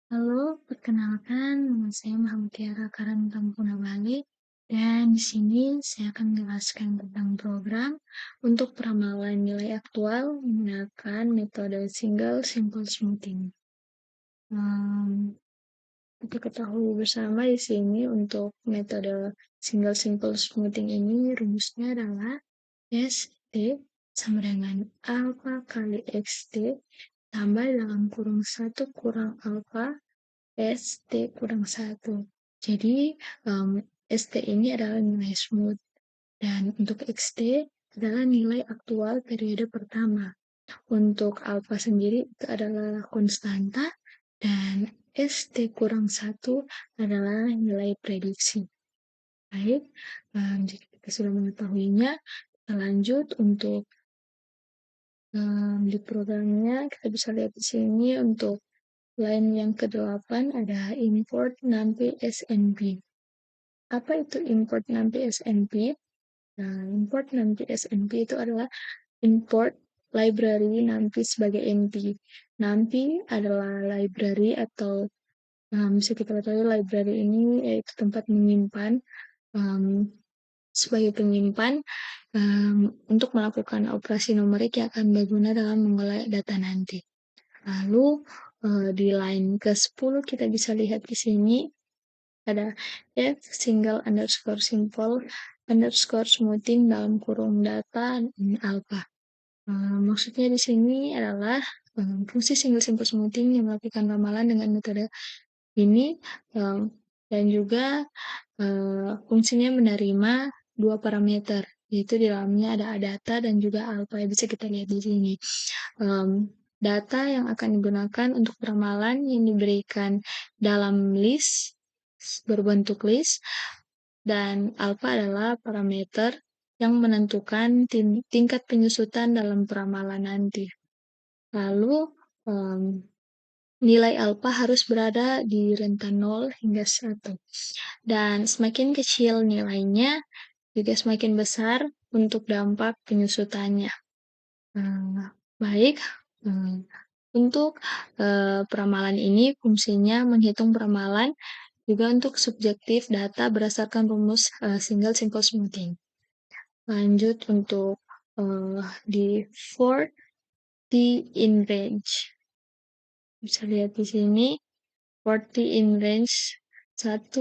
Halo, perkenalkan nama saya Muhammadiyah Karantangkuna Bali, dan di sini saya akan menjelaskan tentang program untuk peramalan nilai aktual menggunakan metode Single Simple Smoothing. Kita ketahui bersama di sini untuk metode Single Simple Smoothing ini rumusnya adalah ST sama dengan alpha kali XT tambah dalam kurung 1 kurang alpha ST kurang 1. Jadi, ST ini adalah nilai smooth, dan untuk XT adalah nilai aktual periode pertama. Untuk alpha sendiri itu adalah konstanta, dan ST kurang 1 adalah nilai prediksi. Baik, jika kita sudah mengetahuinya, kita lanjut untuk di programnya. Kita bisa lihat di sini untuk line yang ke-8 ada import NumPy SNP. Apa itu import NumPy SNP? Nah, import NumPy SNP itu adalah import library NumPy sebagai NP. NumPy adalah library atau bisa kita ketahui library ini yaitu tempat menyimpan um, sebagai penyimpan untuk melakukan operasi numerik yang akan berguna dalam mengolah data nanti. Lalu di line ke-10 kita bisa lihat di sini ada f single underscore simple underscore smoothing dalam kurung data alpha. Maksudnya di sini adalah fungsi single simple smoothing yang melakukan ramalan dengan metode ini dan juga fungsinya menerima dua parameter, yaitu di dalamnya ada data dan juga alpha yang bisa kita lihat di sini. Data yang akan digunakan untuk ramalan yang diberikan dalam list berbentuk list, dan alpha adalah parameter yang menentukan tingkat penyusutan dalam peramalan nanti. Lalu nilai alpha harus berada di rentan 0 hingga 1. Dan semakin kecil nilainya, juga semakin besar untuk dampak penyusutannya. Baik, untuk peramalan ini fungsinya menghitung peramalan juga untuk subjektif data berdasarkan rumus single simple smoothing. Lanjut untuk di for t in range. Bisa lihat di sini, for t in range 1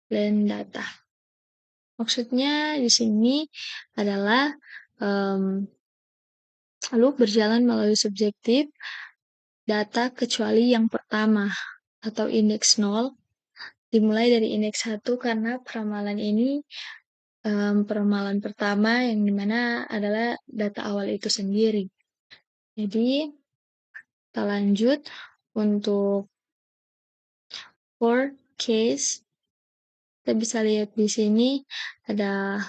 plan data. Maksudnya di sini adalah lalu berjalan melalui subjektif data kecuali yang pertama atau indeks 0 dimulai dari indeks 1 karena peramalan ini peramalan pertama yang dimana adalah data awal itu sendiri. Jadi kita lanjut untuk for case. Kita bisa lihat di sini ada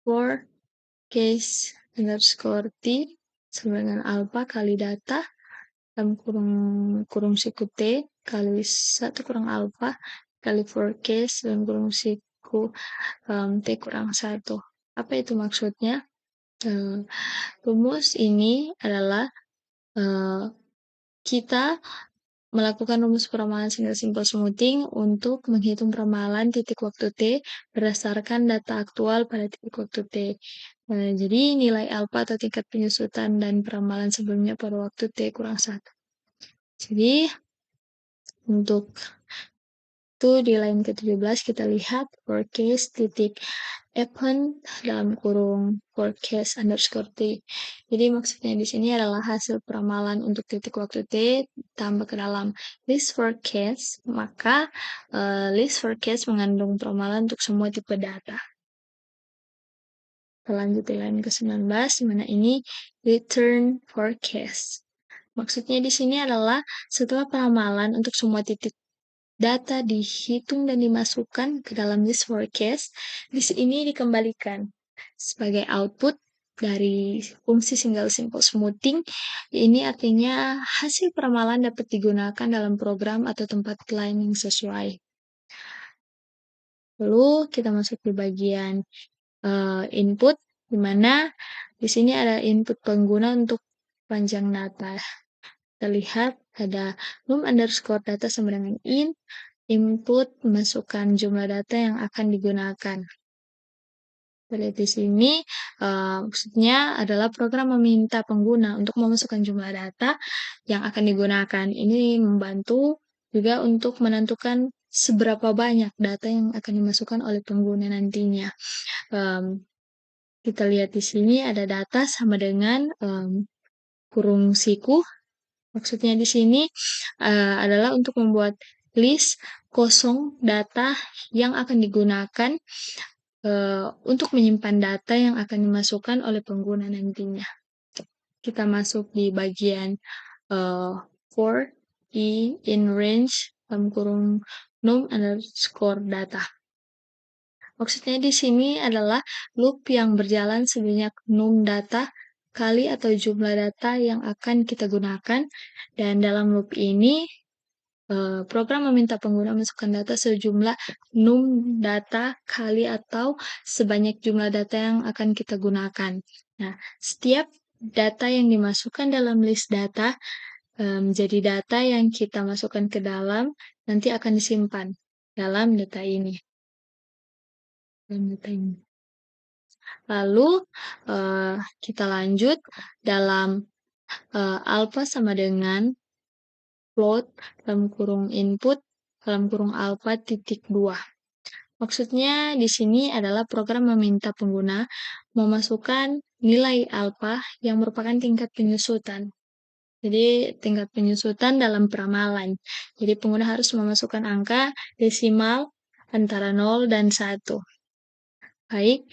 for case underscore t sama dengan alpha kali data dalam kurung siku t kali 1 kurang alpha kali for case dalam kurung siku t kurang 1. Apa itu maksudnya? Rumus ini adalah kita melakukan rumus peramalan single simple smoothing untuk menghitung peramalan titik waktu T berdasarkan data aktual pada titik waktu T. Jadi nilai alpha atau tingkat penyusutan dan peramalan sebelumnya pada waktu T kurang 1. Jadi untuk itu di line ke-17 kita lihat forecast titik append dalam kurung forecast underscore t. Jadi maksudnya di sini adalah hasil peramalan untuk titik waktu t tambah ke dalam list forecast, maka list forecast mengandung peramalan untuk semua tipe data. Kita lanjut di line ke-19 di mana ini return forecast. Maksudnya di sini adalah setelah peramalan untuk semua titik data dihitung dan dimasukkan ke dalam list forecast, list ini dikembalikan sebagai output dari fungsi single simple smoothing. Ini artinya hasil peramalan dapat digunakan dalam program atau tempat lain yang sesuai. Lalu kita masuk di bagian input, di mana di sini ada input pengguna untuk panjang data. Kita lihat ada num_data sama dengan input, masukkan jumlah data yang akan digunakan. Kita lihat di sini, maksudnya adalah program meminta pengguna untuk memasukkan jumlah data yang akan digunakan. Ini membantu juga untuk menentukan seberapa banyak data yang akan dimasukkan oleh pengguna nantinya. Kita lihat di sini ada data sama dengan kurung siku. Maksudnya di sini adalah untuk membuat list kosong data yang akan digunakan untuk menyimpan data yang akan dimasukkan oleh pengguna nantinya. Kita masuk di bagian for in range dalam kurung num_data. Maksudnya di sini adalah loop yang berjalan sebanyak num data kali atau jumlah data yang akan kita gunakan, dan dalam loop ini program meminta pengguna masukkan data sejumlah num data kali atau sebanyak jumlah data yang akan kita gunakan. Nah, setiap data yang dimasukkan dalam list data menjadi data yang kita masukkan ke dalam, nanti akan disimpan dalam data ini. Lalu kita lanjut dalam alpha sama dengan float dalam kurung input dalam kurung alpha titik 2. Maksudnya di sini adalah program meminta pengguna memasukkan nilai alpha yang merupakan tingkat penyusutan. Jadi tingkat penyusutan dalam peramalan. Jadi pengguna harus memasukkan angka desimal antara 0 dan 1. Baik,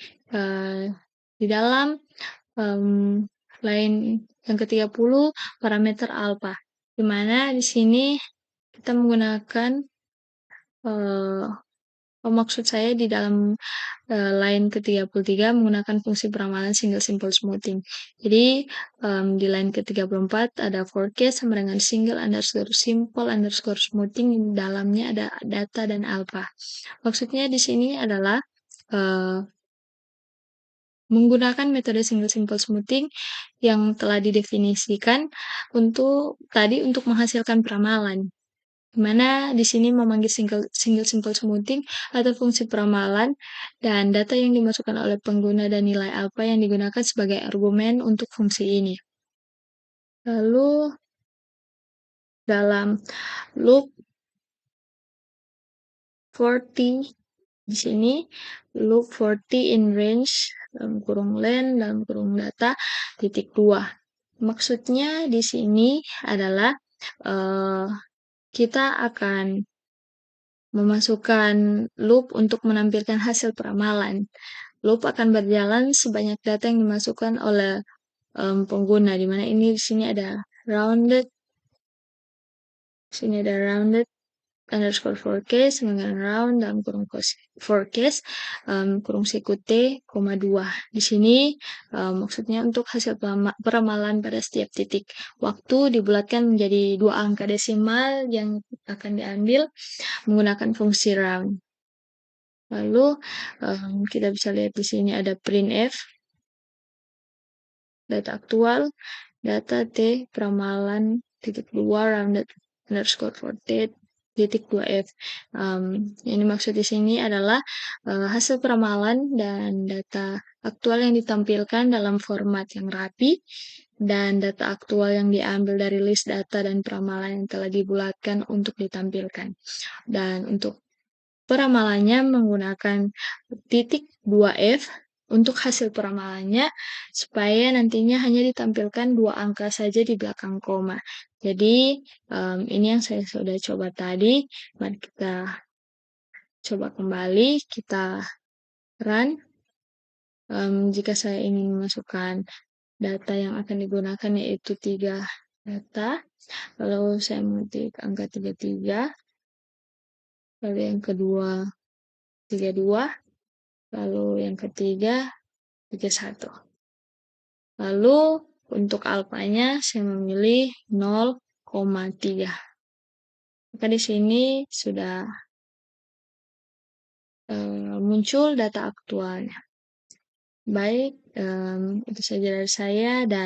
di dalam line yang ke-30 parameter alpha, di mana di sini kita menggunakan maksud saya di dalam line ke-33 menggunakan fungsi peramalan single simple smoothing. Jadi di line ke-34 ada forecast sama dengan single underscore simple underscore smoothing, di dalamnya ada data dan alpha. Maksudnya di sini adalah menggunakan metode single simple smoothing yang telah didefinisikan untuk menghasilkan peramalan. Di mana di sini memanggil single simple smoothing atau fungsi peramalan, dan data yang dimasukkan oleh pengguna dan nilai alpha yang digunakan sebagai argumen untuk fungsi ini. Lalu dalam loop 40 di sini loop 40 in range dalam kurung len dalam kurung data titik 2. Maksudnya di sini adalah kita akan memasukkan loop untuk menampilkan hasil peramalan. Loop akan berjalan sebanyak data yang dimasukkan oleh pengguna, di mana ini di sini ada rounded underscore forecast dengan round dalam kurung forecast kurung siku t, 2. Di sini maksudnya untuk hasil peramalan pada setiap titik waktu dibulatkan menjadi 2 angka desimal yang akan diambil menggunakan fungsi round. Lalu kita bisa lihat di sini ada printf, data aktual, data t, peramalan titik 2 rounded underscore forecast titik 2f. Ini maksud di sini adalah hasil peramalan dan data aktual yang ditampilkan dalam format yang rapi, dan data aktual yang diambil dari list data dan peramalan yang telah dibulatkan untuk ditampilkan. Dan untuk peramalannya menggunakan titik 2f untuk hasil peramalannya, supaya nantinya hanya ditampilkan 2 angka saja di belakang koma. Jadi ini yang saya sudah coba tadi. Mari kita coba kembali, kita run. Jika saya ingin memasukkan data yang akan digunakan yaitu 3 data, lalu saya mengetik angka 33, lalu yang kedua 32, lalu yang ketiga 31. Lalu untuk alfanya saya memilih 0,3. Maka di sini sudah muncul data aktualnya. Baik, itu saja dari saya, dan